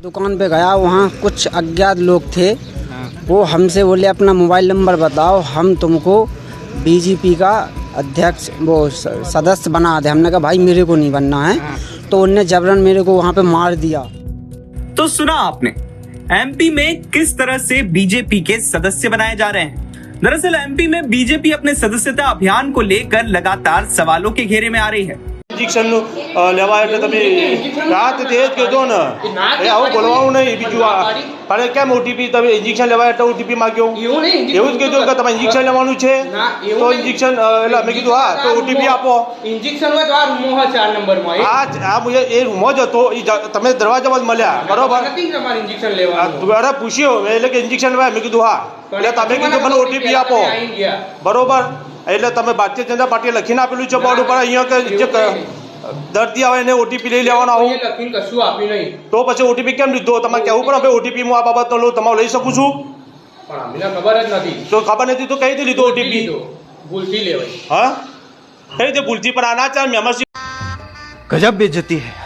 दुकान पे गया, वहाँ कुछ अज्ञात लोग थे। वो हमसे बोले अपना मोबाइल नंबर बताओ, हम तुमको बीजेपी का अध्यक्ष वो सदस्य बना दे। हमने कहा भाई मेरे को नहीं बनना है, तो उनने जबरन मेरे को वहाँ पे मार दिया। तो सुना आपने, एमपी में किस तरह से बीजेपी के सदस्य बनाए जा रहे हैं। दरअसल एमपी में बीजेपी अपने सदस्यता अभियान को लेकर लगातार सवालों के घेरे में आ रही है। इंजेक्शन लेवा એટલે તમે રાત તે જ કીધો ને એ આવું બોલવાનું નહીં બીજું અરે કેમ ઓટીપી તમે ઇન્જેક્શન લેવા એટલે ઓટીપી માંગ્યો એવું જ કીધું કે તમે ઇન્જેક્શન લેવાનું છે તો ઇન્જેક્શન એટલે મેં કીધું હા તો ઓટીપી આપો ઇન્જેક્શન હોય તો આ રૂમમાં હોય 4 નંબરમાં આ મુજે એ રૂમમાં જ હતો તમે દરવાજામાં જ મળ્યા બરોબર નથી તમારે ઇન્જેક્શન લેવાનું અરે પૂછ્યો એટલે કે ઇન્જેક્શન લેવા મેં કીધું હા એટલે તમે કીધું મને ઓટીપી આપો બરોબર એટલે તમે ભારતીય જનતા પાર્ટીએ લખીને આપેલું છે બોર્ડ ઉપર અહીંયા કે જે દર્દી આવે એને ઓટીપી લઈ લેવાનો આવું લખીને કશું આપ્યું નહીં તો પછી ઓટીપી કેમ લીધો તમારે કહેવું પડે હવે ઓટીપી હું આ બાબતનો લઉં તમારે લઈ શકું છું પણ અમને ખબર જ નથી તો ખબર નથી તો કઈ રીતે લીધો ઓટીપી ભૂલથી લેવાય હા કઈ રીતે ભૂલથી પણ આના ચાર મેમ્બરશીપ गजब बेइज्जती है।